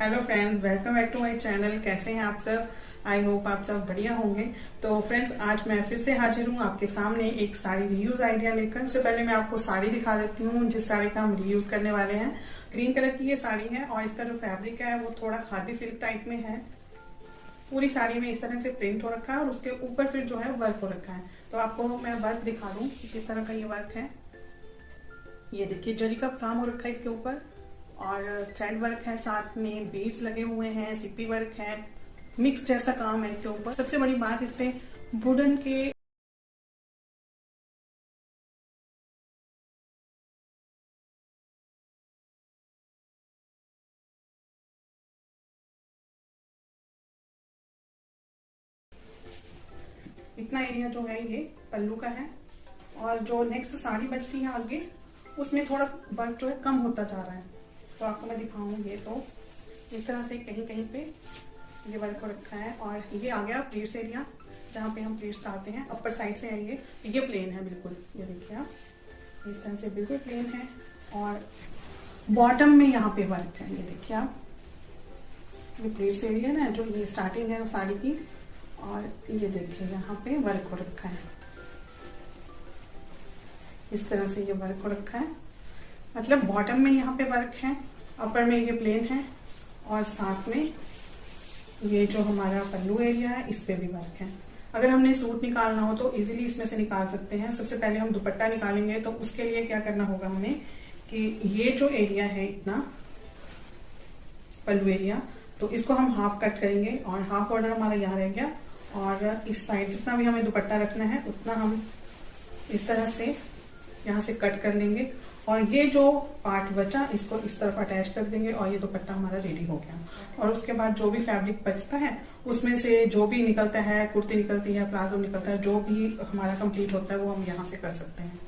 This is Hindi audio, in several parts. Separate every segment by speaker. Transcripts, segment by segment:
Speaker 1: Hello friends, welcome back to my channel. कैसे हैं आप सब? आई होप आप सब बढ़िया होंगे। तो फ्रेंड्स, आज मैं फिर से हाजिर हूँ आपके सामने एक साड़ी रीयूज आइडिया लेकर। सबसे पहले मैं आपको साड़ी दिखा देती हूँ जिस साड़ी का हम रीयूज करने वाले हैं। ग्रीन कलर की ये साड़ी है और इसका जो फैब्रिक है वो थोड़ा खादी सिल्क टाइप में है। पूरी साड़ी में इस तरह से प्रिंट हो रखा है और उसके ऊपर फिर जो है वर्क हो रखा है। तो आपको मैं वर्क दिखा दूँ किस तरह का ये वर्क है। ये देखिए, जरी का काम हो रखा है इसके ऊपर और थ्रेड वर्क है, साथ में बीड्स लगे हुए हैं, सिप्पी वर्क है, मिक्स जैसा काम है इसके ऊपर। सबसे बड़ी बात, इस पे वुडन के इतना एरिया जो है ये पल्लू का है। और जो नेक्स्ट साड़ी बचती है आगे, उसमें थोड़ा वर्क जो है कम होता जा रहा है। तो आपको मैं दिखाऊंगी। तो इस तरह से कहीं कहीं पे ये वर्क हो रखा है और ये आ गया प्लीट्स एरिया, जहाँ पे हम प्लीट्स डालते हैं। अपर साइड से है ये प्लेन है बिल्कुल। ये देखिए आप, इस तरह से बिल्कुल प्लेन है और बॉटम में यहाँ पे वर्क है। ये देखिए आप, ये प्लेट्स एरिया ना, जो ये स्टार्टिंग है साड़ी की, और ये देखिए यहाँ पे वर्क हो रखा है। इस तरह से ये वर्क हो रखा है, मतलब बॉटम में यहाँ पे वर्क है, अपर में ये प्लेन है और साथ में ये जो हमारा पल्लू एरिया है इस पे भी वर्क है। अगर हमने सूट निकालना हो तो इजीली इसमें से निकाल सकते हैं। सबसे पहले हम दुपट्टा निकालेंगे, तो उसके लिए क्या करना होगा हमें कि ये जो एरिया है इतना पल्लू एरिया, तो इसको हम हाफ कट करेंगे और हाफ बॉर्डर हमारा यहाँ रह गया। और इस साइड जितना भी हमें दुपट्टा रखना है उतना हम इस तरह से यहाँ से कट कर लेंगे और ये जो पार्ट बचा इसको इस तरफ अटैच कर देंगे और ये दुपट्टा हमारा रेडी हो गया। और उसके बाद जो भी फैब्रिक बचता है उसमें से जो भी निकलता है, कुर्ती निकलती है, प्लाजो निकलता है, जो भी हमारा कंप्लीट होता है वो हम यहाँ से कर सकते हैं।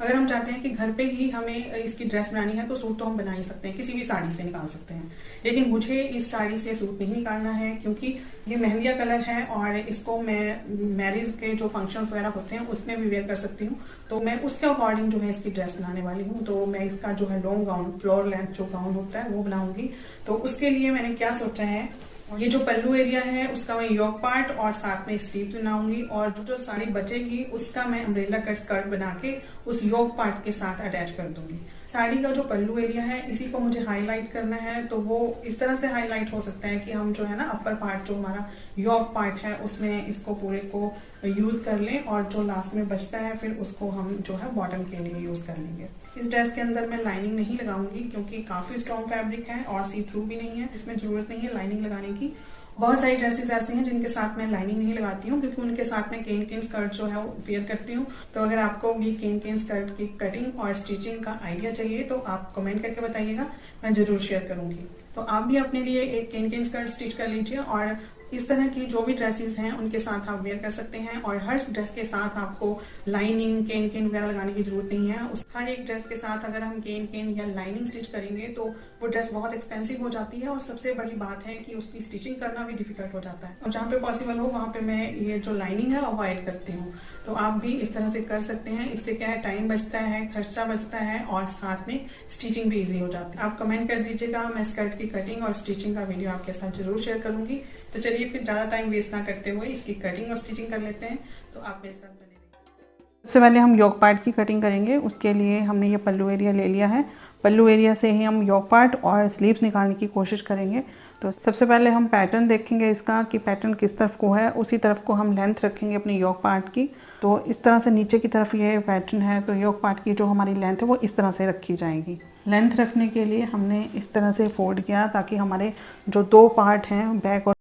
Speaker 1: अगर हम चाहते हैं कि घर पे ही हमें इसकी ड्रेस बनानी है तो सूट तो हम बना ही सकते हैं, किसी भी साड़ी से निकाल सकते हैं। लेकिन मुझे इस साड़ी से सूट नहीं निकालना है क्योंकि ये मेहंदिया कलर है और इसको मैं मैरिज के जो फंक्शंस वगैरह होते हैं उसमें भी वेयर कर सकती हूँ। तो मैं उसके अकॉर्डिंग जो है इसकी ड्रेस बनाने वाली हूँ। तो मैं इसका जो है लॉन्ग गाउन, फ्लोर लेंथ जो गाउन होता है वो बनाऊंगी। तो उसके लिए मैंने क्या सोचा है, ये जो पल्लू एरिया है उसका मैं योक पार्ट और साथ में स्लीव बनाऊंगी और जो साड़ी बचेगी उसका मैं अम्ब्रेला कट स्कर्ट बना के उस योक पार्ट के साथ अटैच कर दूंगी। साड़ी का जो पल्लू एरिया है इसी को मुझे हाईलाइट करना है, तो वो इस तरह से हाईलाइट हो सकता है कि हम जो है ना अपर पार्ट जो हमारा योक पार्ट है उसमें इसको पूरे को यूज कर लें और जो लास्ट में बचता है फिर उसको हम जो है बॉटम के लिए यूज कर लेंगे। इस ड्रेस के अंदर मैं लाइनिंग नहीं लगाऊंगी क्योंकि काफी स्ट्रॉन्ग फैब्रिक है और सी थ्रू भी नहीं है, इसमें जरूरत नहीं है लाइनिंग लगाने की। बहुत सारी ड्रेसेस ऐसी हैं जिनके साथ मैं लाइनिंग नहीं लगाती हूँ क्योंकि उनके साथ में केन केन स्कर्ट जो है वो वेयर करती हूँ। तो अगर आपको भी केन केन स्कर्ट की कटिंग और स्टिचिंग का आइडिया चाहिए तो आप कमेंट करके बताइएगा, मैं जरूर शेयर करूंगी। तो आप भी अपने लिए एक केन केन स्कर्ट स्टिच कर लीजिए और इस तरह की जो भी ड्रेसेस हैं उनके साथ आप वेयर कर सकते हैं। और हर ड्रेस के साथ आपको लाइनिंग, केन केन वगैरह लगाने की जरूरत नहीं है। हर एक ड्रेस के साथ अगर हम केन केन या लाइनिंग स्टिच करेंगे तो वो ड्रेस बहुत एक्सपेंसिव हो जाती है और सबसे बड़ी बात है कि उसकी स्टिचिंग करना भी डिफिकल्ट हो जाता है। और जहाँ पे पॉसिबल हो वहाँ पे मैं ये जो लाइनिंग है अवॉइड करती हूँ। तो आप भी इस तरह से कर सकते हैं। इससे क्या है, टाइम बचता है, खर्चा बचता है और साथ में स्टिचिंग भी इजी हो जाती है। आप कमेंट कर दीजिएगा, मैं स्कर्ट की कटिंग और स्टिचिंग का वीडियो आपके साथ जरूर शेयर करूंगी। तो चलिए फिर ज्यादा टाइम वेस्ट ना करते हुए इसकी कटिंग और स्टिचिंग कर लेते हैं। तो आप मेरे साथ बने रहिए। सबसे पहले हम योक पार्ट की कटिंग करेंगे। उसके लिए हमने ये पल्लू एरिया ले लिया है। पल्लू एरिया से ही हम योक पार्ट और स्लीव्स निकालने की कोशिश करेंगे। तो सबसे पहले हम पैटर्न देखेंगे इसका कि पैटर्न किस तरफ को है, उसी तरफ को हम लेंथ रखेंगे अपनी योक पार्ट की। तो इस तरह से नीचे की तरफ ये पैटर्न है, तो योक पार्ट की जो हमारी लेंथ है वो इस तरह से रखी जाएगी। लेंथ रखने के लिए हमने इस तरह से फोल्ड किया ताकि हमारे जो दो पार्ट हैं, बैक और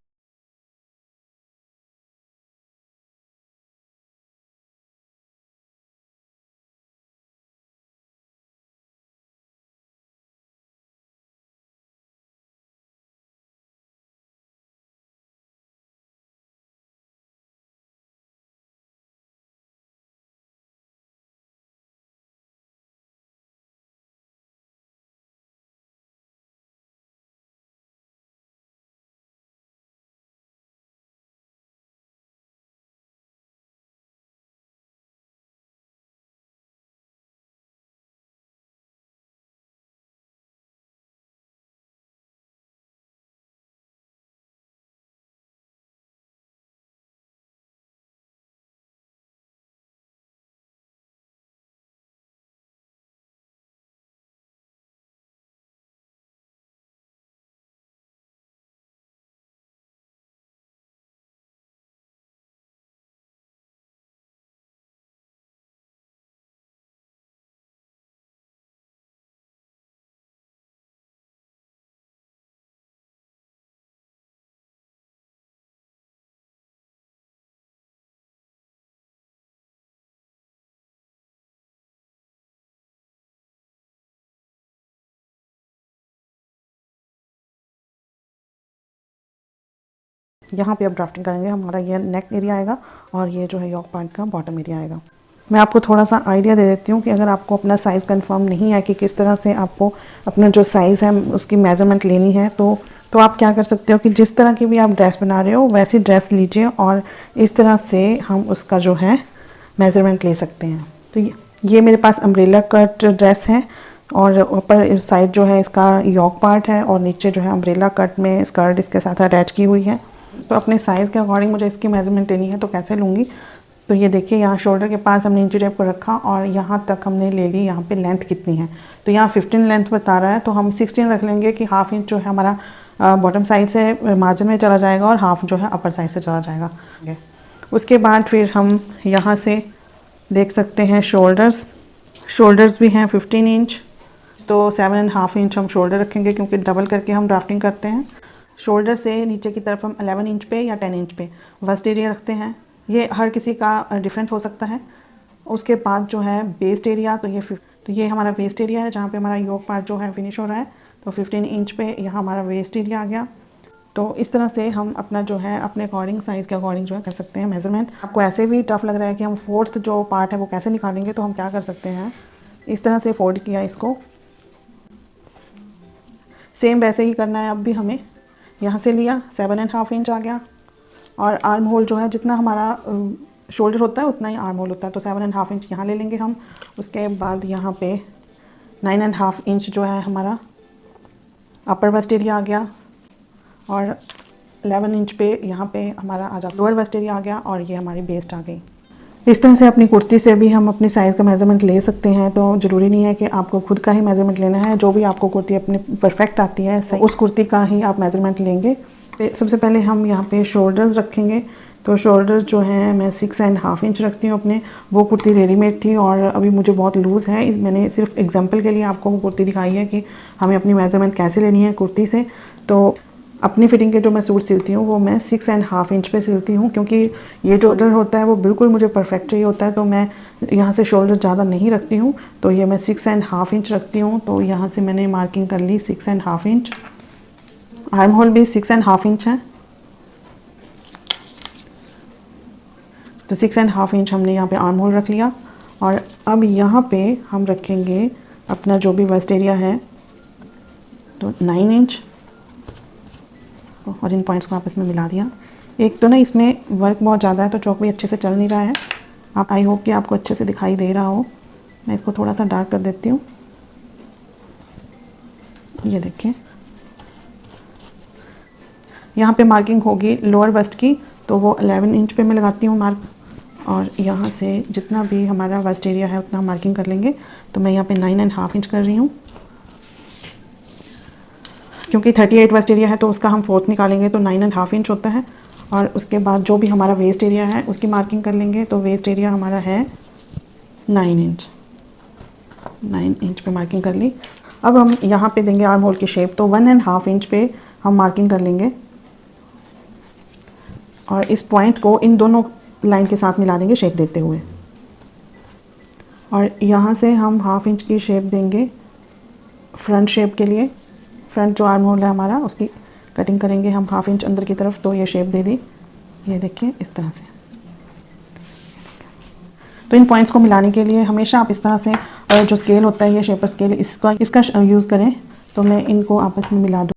Speaker 1: यहाँ पे अब ड्राफ्टिंग करेंगे। हमारा ये नेक एरिया आएगा और ये जो है योक पार्ट का बॉटम एरिया आएगा। मैं आपको थोड़ा सा आइडिया दे देती हूँ कि अगर आपको अपना साइज़ कंफर्म नहीं है कि किस तरह से आपको अपना जो साइज़ है उसकी मेज़रमेंट लेनी है, तो आप क्या कर सकते हो कि जिस तरह की भी आप ड्रेस बना रहे हो वैसी ड्रेस लीजिए और इस तरह से हम उसका जो है मेज़रमेंट ले सकते हैं। तो ये मेरे पास अम्ब्रेला कट ड्रेस है और ऊपर साइड जो है इसका योक पार्ट है और नीचे जो है अम्ब्रेला कट में स्कर्ट इसके साथ अटैच की हुई है। तो अपने साइज़ के अकॉर्डिंग मुझे इसकी मेज़रमेंट लेनी है, तो कैसे लूँगी। तो ये देखिए यहाँ शोल्डर के पास हमने इंची टेप को रखा और यहाँ तक हमने ले ली। यहाँ पे लेंथ कितनी है, तो यहाँ 15 लेंथ बता रहा है, तो हम 16 रख लेंगे कि हाफ इंच जो है हमारा बॉटम साइड से मार्जिन में चला जाएगा और हाफ जो है अपर साइड से चला जाएगा। उसके बाद फिर हम यहाँ से देख सकते हैं शोल्डर्स भी हैं 15 इंच, तो 7.5 इंच हम शोल्डर रखेंगे क्योंकि डबल करके हम ड्राफ्टिंग करते हैं। शोल्डर से नीचे की तरफ हम 11 इंच पे या 10 इंच पे वस्ट एरिया रखते हैं। ये हर किसी का डिफरेंट हो सकता है। उसके बाद जो है वेस्ट एरिया, तो ये हमारा वेस्ट एरिया है जहाँ पे हमारा योक पार्ट जो है फिनिश हो रहा है। तो 15 इंच पे यहाँ हमारा वेस्ट एरिया आ गया। तो इस तरह से हम अपना जो है अपने अकॉर्डिंग साइज़ के अकॉर्डिंग जो है कर सकते हैं मेज़रमेंट। आपको ऐसे भी टफ लग रहा है कि हम फोर्थ जो पार्ट है वो कैसे निकालेंगे, तो हम क्या कर सकते हैं, इस तरह से फोल्ड किया इसको, सेम वैसे ही करना है। अब भी हमें यहाँ से लिया 7.5 इंच आ गया और आर्म होल जो है जितना हमारा शोल्डर होता है उतना ही आर्म होल होता है, तो 7.5 इंच यहाँ ले लेंगे हम। उसके बाद यहाँ पे 9.5 इंच जो है हमारा अपर वेस्ट एरिया आ गया और 11 इंच पे यहाँ पे हमारा आ जाता लोअर वेस्ट एरिया आ गया और ये हमारी वेस्ट आ गई। इस तरह से अपनी कुर्ती से भी हम अपनी साइज़ का मेज़रमेंट ले सकते हैं। तो ज़रूरी नहीं है कि आपको खुद का ही मेज़रमेंट लेना है, जो भी आपको कुर्ती अपनी परफेक्ट आती है उस कुर्ती का ही आप मेज़रमेंट लेंगे। सबसे पहले हम यहाँ पे शोल्डर्स रखेंगे। तो शोल्डर्स जो हैं मैं 6.5 इंच रखती हूँ अपने। वो कुर्ती रेडीमेड थी और अभी मुझे बहुत लूज़ है। मैंने सिर्फ एग्जांपल के लिए आपको वो कुर्ती दिखाई है कि हमें अपनी मेज़रमेंट कैसे लेनी है कुर्ती से। तो अपनी फिटिंग के जो मैं सूट सिलती हूँ वो मैं 6.5 इंच पे सिलती हूँ, क्योंकि ये जो शोल्डर होता है वो बिल्कुल मुझे परफेक्ट चाहिए होता है। तो मैं यहाँ से शोल्डर ज़्यादा नहीं रखती हूँ, तो ये मैं 6.5 इंच रखती हूँ। तो यहाँ से मैंने मार्किंग कर ली 6.5 इंच। आर्म होल भी 6.5 इंच है, तो 6.5 इंच हमने यहाँ पे आर्म होल रख लिया। और अब यहाँ पे हम रखेंगे अपना जो भी वेस्ट एरिया है, तो 9 इंच, और इन पॉइंट्स को आपस में मिला दिया। एक तो ना इसमें वर्क बहुत ज़्यादा है तो चौक भी अच्छे से चल नहीं रहा है। आप आई होप कि आपको अच्छे से दिखाई दे रहा हो। मैं इसको थोड़ा सा डार्क कर देती हूँ। ये देखिए यहाँ पे मार्किंग होगी लोअर वेस्ट की, तो वो 11 इंच पे मैं लगाती हूँ मार्क। और यहाँ से जितना भी हमारा वेस्ट एरिया है उतना मार्किंग कर लेंगे। तो मैं यहाँ पे 9.5 इंच कर रही हूँ, क्योंकि 38 वेस्ट एरिया है तो उसका हम फोर्थ निकालेंगे तो 9.5 इंच होता है। और उसके बाद जो भी हमारा वेस्ट एरिया है उसकी मार्किंग कर लेंगे। तो वेस्ट एरिया हमारा है 9 इंच, 9 इंच पे मार्किंग कर ली। अब हम यहाँ पे देंगे आर्म होल की शेप, तो 1.5 इंच पे हम मार्किंग कर लेंगे और इस पॉइंट को इन दोनों लाइन के साथ मिला देंगे शेप देते हुए। और यहाँ से हम हाफ इंच की शेप देंगे फ्रंट शेप के लिए। फ्रंट जो आर्म होल है हमारा उसकी कटिंग करेंगे हम हाफ इंच अंदर की तरफ, तो ये शेप दे दी। ये देखिए इस तरह से। तो इन पॉइंट्स को मिलाने के लिए हमेशा आप इस तरह से जो स्केल होता है ये शेपर स्केल इसका यूज़ करें। तो मैं इनको आपस में मिला दूँ।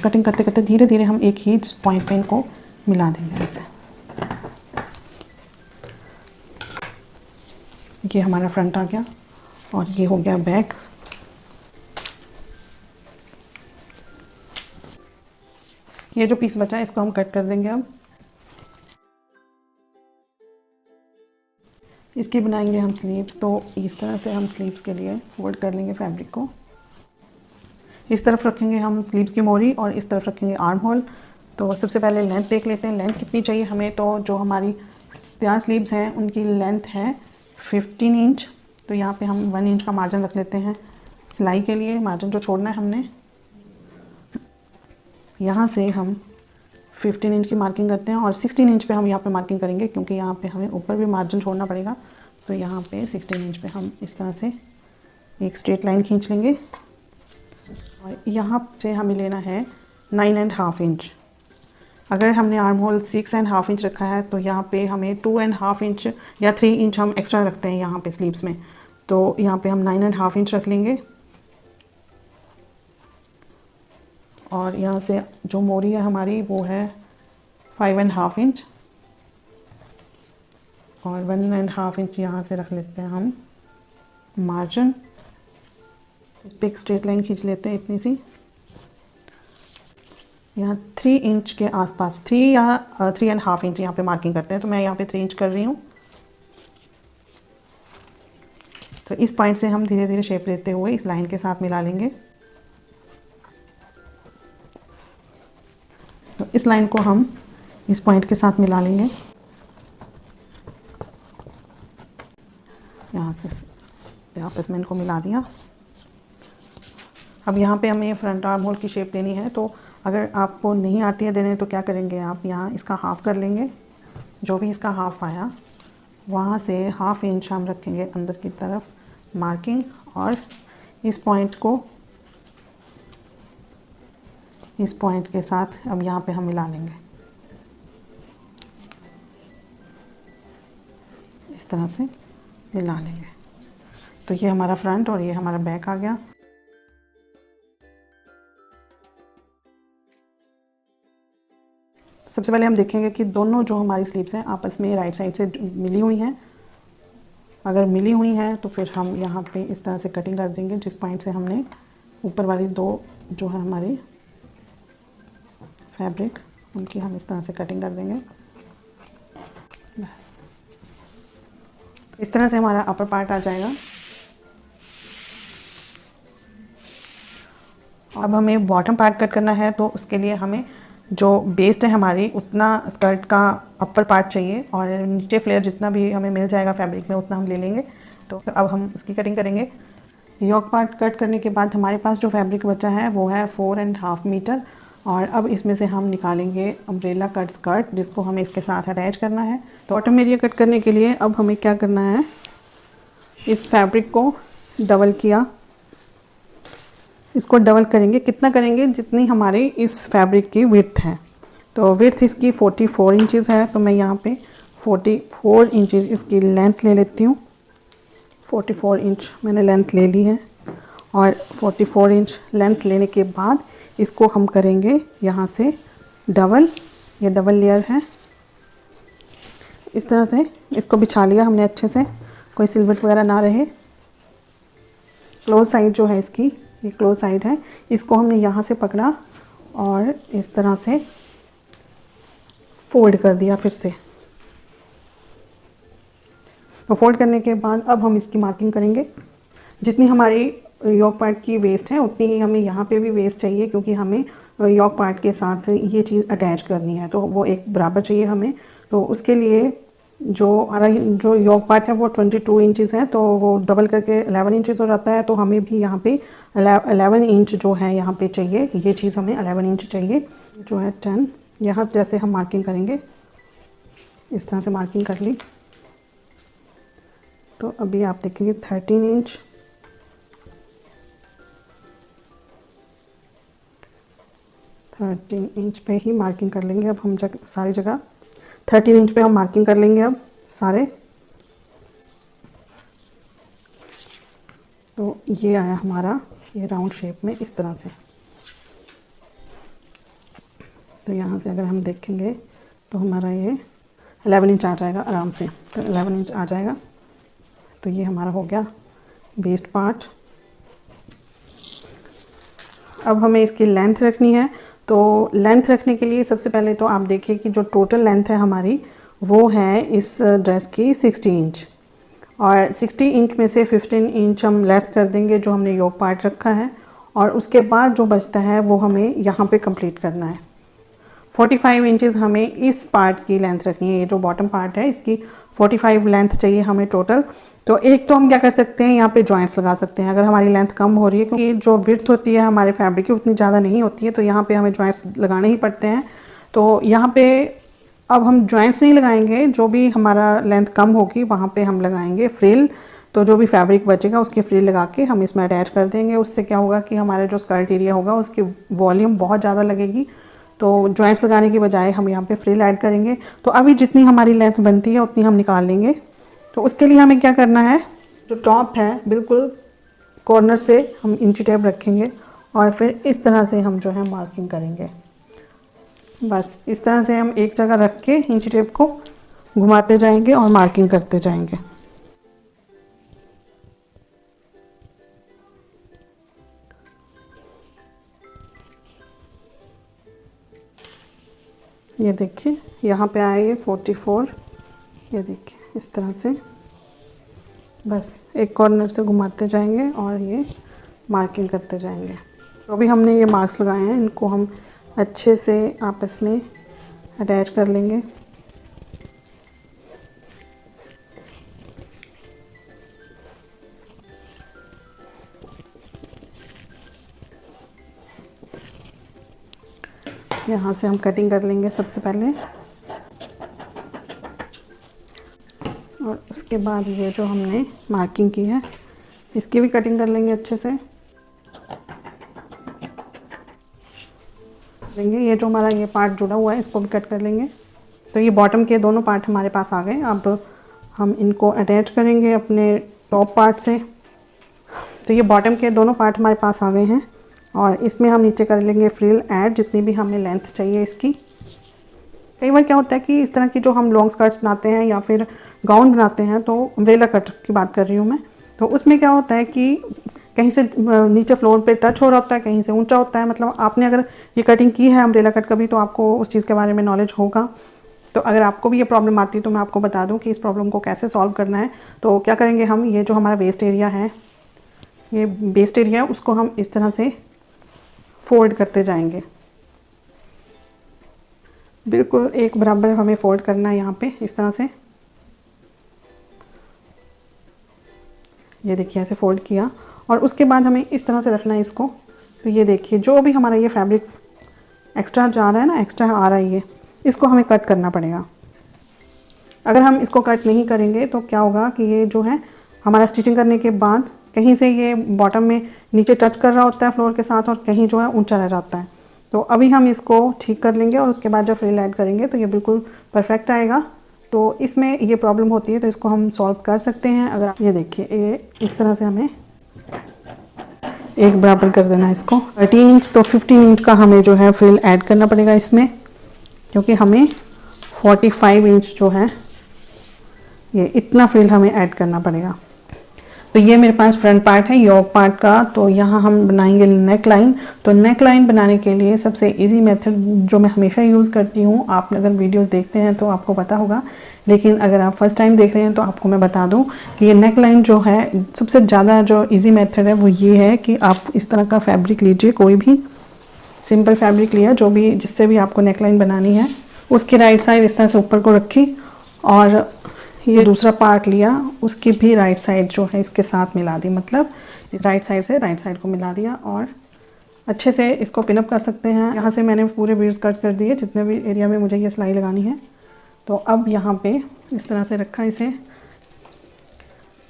Speaker 1: कटिंग करते करते धीरे धीरे हम एक ही पॉइंट पे इनको मिला देंगे ऐसे। ये हमारा फ्रंट आ गया और ये हो गया बैक। ये जो पीस बचा है इसको हम कट कर देंगे। अब इसकी बनाएंगे हम स्लीव्स। तो इस तरह से हम स्लीव्स के लिए फोल्ड कर लेंगे फैब्रिक को। इस तरफ रखेंगे हम स्लीव्स की मोरी और इस तरफ रखेंगे आर्म होल। तो सबसे पहले लेंथ देख लेते हैं, लेंथ कितनी चाहिए हमें। तो जो हमारी तैयार स्लीव्स हैं उनकी लेंथ है 15 इंच। तो यहाँ पे हम 1 इंच का मार्जिन रख लेते हैं सिलाई के लिए। मार्जिन जो छोड़ना है हमने, यहाँ से हम 15 इंच की मार्किंग करते हैं और 16 इंच पे हम यहाँ पे मार्किंग करेंगे क्योंकि यहाँ पे हमें ऊपर भी मार्जिन छोड़ना पड़ेगा। तो यहाँ पे 16 इंच पे हम इस तरह से एक स्ट्रेट लाइन खींच लेंगे और यहाँ से हमें लेना है 9.5 इंच। अगर हमने आर्म होल 6.5 इंच रखा है तो यहाँ पे हमें 2.5 इंच या 3 इंच हम एक्स्ट्रा रखते हैं यहाँ पे स्लीव्स में। तो यहाँ पे हम 9.5 इंच रख लेंगे और यहाँ से जो मोरी है हमारी वो है 5.5 इंच और 1.5 इंच यहाँ से रख लेते हैं हम मार्जिन। इस पे एक स्ट्रेट लाइन खींच लेते हैं इतनी सी। यहाँ 3 इंच के आसपास, 3 या 3.5 इंच यहाँ पे मार्किंग करते हैं। तो मैं यहाँ पे 3 इंच कर रही हूँ। तो इस पॉइंट से हम धीरे धीरे शेप लेते हुए इस लाइन के साथ मिला लेंगे। तो इस लाइन को हम इस पॉइंट के साथ मिला लेंगे। यहाँ से आपस में इनको मिला दिया। अब यहाँ पे हमें फ्रंट आर्म होल की शेप देनी है। तो अगर आपको नहीं आती है देने तो क्या करेंगे आप, यहाँ इसका हाफ़ कर लेंगे। जो भी इसका हाफ़ आया वहाँ से 1/2 इंच हम रखेंगे अंदर की तरफ मार्किंग और इस पॉइंट को इस पॉइंट के साथ अब यहाँ पे हम मिला लेंगे इस तरह से मिला लेंगे। तो ये हमारा फ्रंट और ये हमारा बैक आ गया। सबसे पहले हम देखेंगे कि दोनों जो हमारी स्लीव्स हैं आपस में राइट साइड से मिली हुई हैं। अगर मिली हुई हैं तो फिर हम यहाँ पे इस तरह से कटिंग कर देंगे। जिस पॉइंट से हमने ऊपर वाली दो जो है हमारी फैब्रिक उनकी हम इस तरह से कटिंग कर देंगे। बस इस तरह से हमारा अपर पार्ट आ जाएगा। अब हमें बॉटम पार्ट कट करना है। तो उसके लिए हमें जो बेस्ट है हमारी उतना स्कर्ट का अपर पार्ट चाहिए और नीचे फ्लेयर जितना भी हमें मिल जाएगा फैब्रिक में उतना हम ले लेंगे। तो अब हम उसकी कटिंग करेंगे। योक पार्ट कट करने के बाद हमारे पास जो फैब्रिक बचा है वो है 4.5 मीटर और अब इसमें से हम निकालेंगे अम्ब्रेला कट स्कर्ट जिसको हमें इसके साथ अटैच करना है। तो बॉटम एरिया कट करने के लिए अब हमें क्या करना है, इस फैब्रिक को डबल किया, इसको डबल करेंगे। कितना करेंगे, जितनी हमारी इस फैब्रिक की विड्थ है। तो विड्थ इसकी 44 इंचेस है। तो मैं यहाँ पे 44 इंचेस इसकी लेंथ ले लेती हूँ। 44 इंच मैंने लेंथ ले ली है और 44 इंच लेंथ लेने के बाद इसको हम करेंगे यहाँ से डबल, ये डबल लेयर है। इस तरह से इसको बिछा लिया हमने अच्छे से, कोई सिलवट वगैरह ना रहे। क्लोज साइड जो है इसकी, ये क्लोज साइड है, इसको हमने यहाँ से पकड़ा और इस तरह से फोल्ड कर दिया फिर से। तो फोल्ड करने के बाद अब हम इसकी मार्किंग करेंगे। जितनी हमारी योक पार्ट की वेस्ट है उतनी ही हमें यहाँ पे भी वेस्ट चाहिए क्योंकि हमें योक पार्ट के साथ ये चीज़ अटैच करनी है। तो वो एक बराबर चाहिए हमें। तो उसके लिए जो हमारा जो योक पार्ट है वो 22 इंचेस है, तो वो डबल करके 11 इंचेस हो जाता है। तो हमें भी यहाँ पे 11 इंच जो है यहाँ पे चाहिए, ये चीज़ हमें 11 इंच चाहिए जो है 10। यहाँ जैसे हम मार्किंग करेंगे इस तरह से मार्किंग कर ली। तो अभी आप देखेंगे 13 इंच, 13 इंच पे ही मार्किंग कर लेंगे। अब हम सारी जगह 13 इंच पे हम मार्किंग कर लेंगे अब सारे। तो ये आया हमारा ये राउंड शेप में इस तरह से। तो यहाँ से अगर हम देखेंगे तो हमारा ये 11 इंच आ जाएगा आराम से। तो 11 इंच आ जाएगा। तो ये हमारा हो गया वेस्ट पार्ट। अब हमें इसकी लेंथ रखनी है। तो लेंथ रखने के लिए सबसे पहले तो आप देखिए कि जो टोटल लेंथ है हमारी वो है इस ड्रेस की 60 इंच, और 60 इंच में से 15 इंच हम लेस कर देंगे जो हमने योक पार्ट रखा है, और उसके बाद जो बचता है वो हमें यहाँ पे कंप्लीट करना है। 45 इंचेस हमें इस पार्ट की लेंथ रखनी है। ये जो बॉटम पार्ट है इसकी 45 लेंथ चाहिए हमें टोटल। तो एक तो हम क्या कर सकते हैं, यहाँ पे जॉइंट्स लगा सकते हैं अगर हमारी लेंथ कम हो रही है, क्योंकि जो विड्थ होती है हमारे फैब्रिक की उतनी ज़्यादा नहीं होती है, तो यहाँ पे हमें जॉइंट्स लगाने ही पड़ते हैं। तो यहाँ पे अब हम जॉइंट्स नहीं लगाएंगे, जो भी हमारा लेंथ कम होगी वहाँ पे हम लगाएंगे फ्रिल। तो जो भी फैब्रिक बचेगा उसकी फ्रिल लगा के हम इसमें अटैच कर देंगे। उससे क्या होगा कि हमारे जो स्कर्ट एरिया होगा उसकी वॉल्यूम बहुत ज़्यादा लगेगी। तो जॉइंट्स लगाने की बजाय हम यहाँ पे फ्रिल ऐड करेंगे। तो अभी जितनी हमारी लेंथ बनती है उतनी हम निकाल लेंगे। तो उसके लिए हमें क्या करना है, जो टॉप है बिल्कुल कॉर्नर से हम इंची टेप रखेंगे और फिर इस तरह से हम जो है मार्किंग करेंगे। बस इस तरह से हम एक जगह रख के इंची टेप को घुमाते जाएंगे और मार्किंग करते जाएंगे। ये देखिए यहाँ पे आए ये 44, ये देखिए इस तरह से बस एक कॉर्नर से घुमाते जाएंगे और ये मार्किंग करते जाएंगे। तो अभी हमने ये मार्क्स लगाए हैं, इनको हम अच्छे से आपस में अटैच कर लेंगे। यहाँ से हम कटिंग कर लेंगे सबसे पहले, और उसके बाद ये जो हमने मार्किंग की है इसकी भी कटिंग कर लेंगे अच्छे से। ये जो हमारा ये पार्ट जुड़ा हुआ है इसको भी कट कर लेंगे। तो ये बॉटम के दोनों पार्ट हमारे पास आ गए। अब हम इनको अटैच करेंगे अपने टॉप पार्ट से। तो ये बॉटम के दोनों पार्ट हमारे पास आ गए हैं, और इसमें हम नीचे कर लेंगे फ्रिल ऐड जितनी भी हमें लेंथ चाहिए इसकी। कई बार क्या होता है कि इस तरह की जो हम लॉन्ग स्कर्ट्स बनाते हैं या फिर गाउन बनाते हैं, तो अम्ब्रेला कट की बात कर रही हूँ मैं, तो उसमें क्या होता है कि कहीं से नीचे फ्लोर पे टच हो रहा होता है, कहीं से ऊंचा होता है। मतलब आपने अगर ये कटिंग की है अम्ब्रेला कट कभी, तो आपको उस चीज़ के बारे में नॉलेज होगा। तो अगर आपको भी ये प्रॉब्लम आती है तो मैं आपको बता दूं कि इस प्रॉब्लम को कैसे सॉल्व करना है। तो क्या करेंगे हम, ये जो हमारा वेस्ट एरिया है, ये वेस्ट एरिया उसको हम इस तरह से फोल्ड करते जाएंगे। बिल्कुल एक बराबर हमें फोल्ड करना है यहाँ पे इस तरह से। ये देखिए ऐसे फोल्ड किया, और उसके बाद हमें इस तरह से रखना है इसको। तो ये देखिए जो भी हमारा ये फैब्रिक एक्स्ट्रा जा रहा है ना, एक्स्ट्रा आ रहा है, ये इसको हमें कट करना पड़ेगा। अगर हम इसको कट नहीं करेंगे तो क्या होगा कि ये जो है हमारा स्टिचिंग करने के बाद कहीं से ये बॉटम में नीचे टच कर रहा होता है फ्लोर के साथ, और कहीं जो है ऊंचा रह जाता है। तो अभी हम इसको ठीक कर लेंगे और उसके बाद जब फ्रिल ऐड करेंगे तो ये बिल्कुल परफेक्ट आएगा। तो इसमें ये प्रॉब्लम होती है तो इसको हम सॉल्व कर सकते हैं। अगर आप ये देखिए, ये इस तरह से हमें एक बराबर कर देना है इसको। 13 इंच तो 15 इंच का हमें जो है फ्रिल ऐड करना पड़ेगा इसमें, क्योंकि हमें 45 इंच जो है ये इतना फ्रिल हमें ऐड करना पड़ेगा। तो ये मेरे पास फ्रंट पार्ट है योक पार्ट का। तो यहाँ हम बनाएंगे नेक लाइन। तो नेक लाइन बनाने के लिए सबसे इजी मेथड जो मैं हमेशा यूज़ करती हूँ, आप अगर वीडियोस देखते हैं तो आपको पता होगा, लेकिन अगर आप फर्स्ट टाइम देख रहे हैं तो आपको मैं बता दूँ कि ये नेक लाइन जो है सबसे ज़्यादा जो ईजी मेथड है वो ये है कि आप इस तरह का फैब्रिक लीजिए, कोई भी सिंपल फैब्रिक लिया जो भी जिससे भी आपको नेक लाइन बनानी है, उसकी राइट साइड इस तरह से ऊपर को रखी, और ये दूसरा पार्ट लिया उसकी भी राइट साइड जो है इसके साथ मिला दी। मतलब राइट साइड से राइट साइड को मिला दिया, और अच्छे से इसको पिनअप कर सकते हैं। यहाँ से मैंने पूरे बीड्स कट कर दिए जितने भी एरिया में मुझे ये सिलाई लगानी है। तो अब यहाँ पे इस तरह से रखा इसे,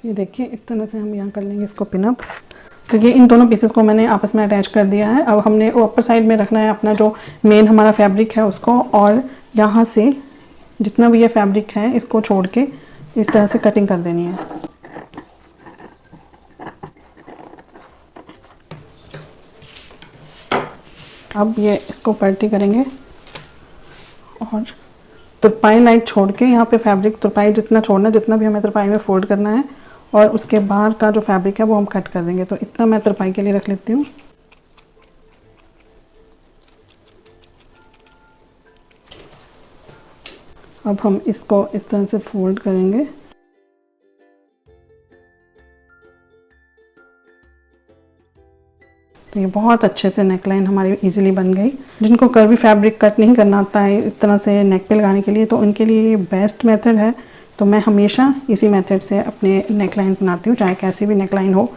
Speaker 1: ये देखिए इस तरह से हम यहाँ कर लेंगे इसको पिनअप। तो ये इन दोनों पीसेस को मैंने आपस में अटैच कर दिया है। अब हमने ऊपर साइड में रखना है अपना जो मेन हमारा फैब्रिक है उसको, और यहाँ से जितना भी ये फैब्रिक है इसको छोड़ के इस तरह से कटिंग कर देनी है। अब ये इसको पलटी करेंगे और तुरपाई लाइट छोड़ के यहाँ पे फैब्रिक तुरपाई जितना छोड़ना, जितना भी हमें तुरपाई में फोल्ड करना है, और उसके बाहर का जो फैब्रिक है वो हम कट कर देंगे। तो इतना मैं तुरपाई के लिए रख लेती हूँ। अब हम इसको इस तरह से फोल्ड करेंगे। तो ये बहुत अच्छे से नेकलाइन हमारी इजीली बन गई। जिनको कर्वी फैब्रिक कट नहीं करना आता है इस तरह से नेक पे लगाने के लिए, तो उनके लिए ये बेस्ट मेथड है। तो मैं हमेशा इसी मेथड से अपने नेकलाइन बनाती हूँ, चाहे कैसी भी नेकलाइन हो।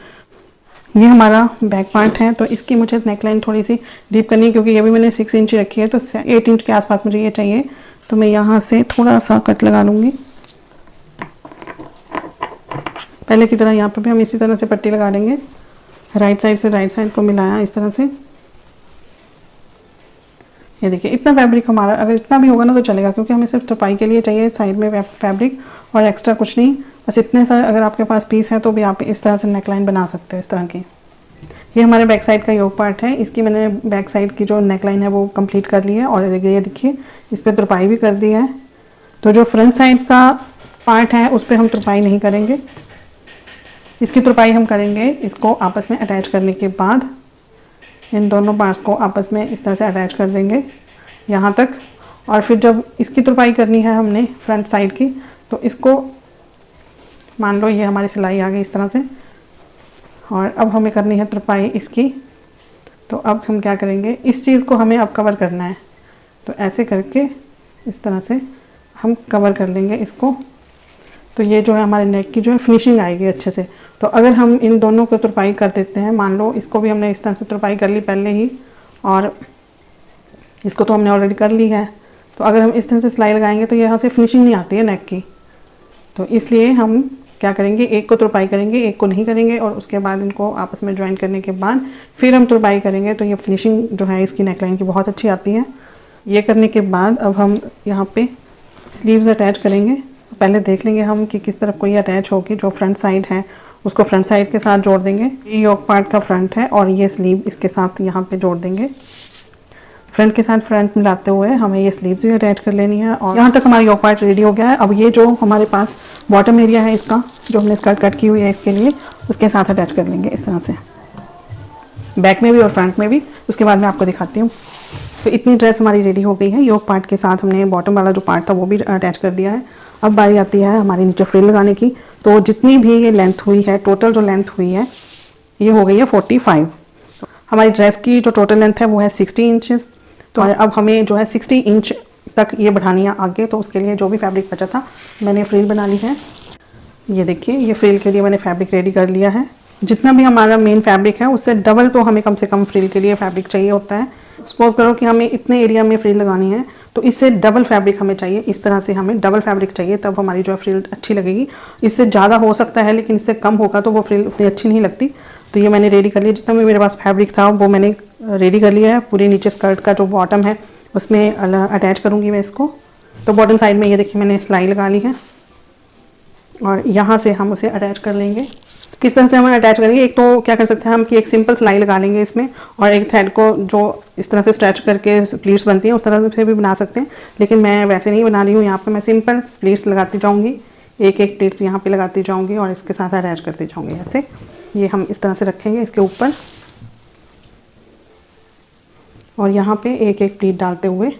Speaker 1: ये हमारा बैक पार्ट है, तो इसकी मुझे नेकलाइन थोड़ी सी डीप करनी है, क्योंकि ये भी मैंने 6 इंच रखी है, तो 8 इंच के आसपास मुझे ये चाहिए। तो मैं यहाँ से थोड़ा सा कट लगा लूँगी। पहले की तरह यहाँ पे भी हम इसी तरह से पट्टी लगा देंगे। राइट साइड से राइट साइड को मिलाया इस तरह से। ये देखिए इतना फैब्रिक हमारा, अगर इतना भी होगा ना तो चलेगा, क्योंकि हमें सिर्फ तुरपाई के लिए चाहिए साइड में फैब्रिक, और एक्स्ट्रा कुछ नहीं। बस इतने सारे अगर आपके पास पीस है तो भी आप इस तरह से नेकलाइन बना सकते हो इस तरह की। ये हमारे बैक साइड का योक पार्ट है। इसकी मैंने बैक साइड की जो नेकलाइन है वो कंप्लीट कर ली है, और ये देखिए इस पर तुरपाई भी कर दी है। तो जो फ्रंट साइड का पार्ट है उस पर हम तुरपाई नहीं करेंगे, इसकी तुरपाई हम करेंगे इसको आपस में अटैच करने के बाद। इन दोनों पार्ट्स को आपस में इस तरह से अटैच कर देंगे यहाँ तक, और फिर जब इसकी तुरपाई करनी है हमने फ्रंट साइड की, तो इसको मान लो ये हमारी सिलाई आ गई इस तरह से, और अब हमें करनी है तुरपाई इसकी। तो अब हम क्या करेंगे, इस चीज़ को हमें अब कवर करना है। तो ऐसे करके इस तरह से हम कवर कर लेंगे इसको। तो ये जो है हमारे नेक की जो है फिनिशिंग आएगी अच्छे से। तो अगर हम इन दोनों को तुरपाई कर देते हैं, मान लो इसको भी हमने इस तरह से तुरपाई कर ली पहले ही, और इसको तो हमने ऑलरेडी कर ली है, तो अगर हम इस तरह से सिलाई लगाएंगे तो यहाँ से फिनिशिंग नहीं आती है नेक की। तो इसलिए हम क्या करेंगे, एक को तुरपाई करेंगे, एक को नहीं करेंगे, और उसके बाद इनको आपस में ज्वाइन करने के बाद फिर हम तुरपाई करेंगे। तो ये फिनिशिंग जो है इसकी नेकलाइन की बहुत अच्छी आती है। ये करने के बाद अब हम यहाँ पे स्लीव्स अटैच करेंगे। पहले देख लेंगे हम कि किस तरफ को ये अटैच होगी। जो फ्रंट साइड है उसको फ्रंट साइड के साथ जोड़ देंगे। ये योक पार्ट का फ्रंट है, और ये स्लीव इसके साथ यहाँ पे जोड़ देंगे। फ्रंट के साथ फ्रंट मिलाते हुए हमें ये स्लीव्स भी अटैच कर लेनी है। और यहाँ तक हमारा योक पार्ट रेडी हो गया है। अब ये जो हमारे पास बॉटम एरिया है इसका, जो हमने स्कर्ट कट की हुई है इसके लिए, उसके साथ अटैच कर लेंगे इस तरह से, बैक में भी और फ्रंट में भी। उसके बाद मैं आपको दिखाती हूँ। तो इतनी ड्रेस हमारी रेडी हो गई है। योक पार्ट के साथ हमने बॉटम वाला जो पार्ट था वो भी अटैच कर दिया है। अब बारी आती है हमारी नीचे फ्रिल लगाने की। तो जितनी भी ये लेंथ हुई है, टोटल जो लेंथ हुई है ये हो गई है 45। हमारी ड्रेस की जो टोटल लेंथ है वो है 60 इंचेस। तो अब हमें जो है 60 इंच तक ये बढ़ानी है आगे। तो उसके लिए जो भी फैब्रिक बचा था मैंने फ्रिल बना ली है। ये देखिए ये फ्रिल के लिए मैंने फैब्रिक रेडी कर लिया है। जितना भी हमारा मेन फैब्रिक है उससे डबल तो हमें कम से कम फ्रिल के लिए फैब्रिक चाहिए होता है। सपोज करो कि हमें इतने एरिया में फ्रिल लगानी है, तो इससे डबल फैब्रिक हमें चाहिए। इस तरह से हमें डबल फैब्रिक चाहिए, तब हमारी जो फ्रिल अच्छी लगेगी। इससे ज़्यादा हो सकता है, लेकिन इससे कम होगा तो वो फ्रिल उतनी अच्छी नहीं लगती। तो ये मैंने रेडी कर लिया। जितना भी मेरे पास फैब्रिक था वो मैंने रेडी कर लिया है। पूरी नीचे स्कर्ट का जो बॉटम है उसमें अटैच करूँगी मैं इसको। तो बॉटम साइड में ये देखिए मैंने सिलाई लगा ली है, और यहाँ से हम उसे अटैच कर लेंगे। किस तरह से हम अटैच करेंगे, एक तो क्या कर सकते हैं हम कि एक सिंपल सिलाई लगा लेंगे इसमें, और एक थ्रेड को जो इस तरह से स्ट्रेच करके प्लीट्स बनती हैं उस तरह से भी बना सकते हैं। लेकिन मैं वैसे नहीं बना रही हूँ। यहाँ पे मैं सिंपल प्लीट्स लगाती जाऊँगी, एक एक प्लीट्स यहाँ पे लगाती जाऊँगी और इसके साथ अटैच करती जाऊँगी। ऐसे ये हम इस तरह से रखेंगे इसके ऊपर, और यहाँ पे एक एक प्लीट डालते हुए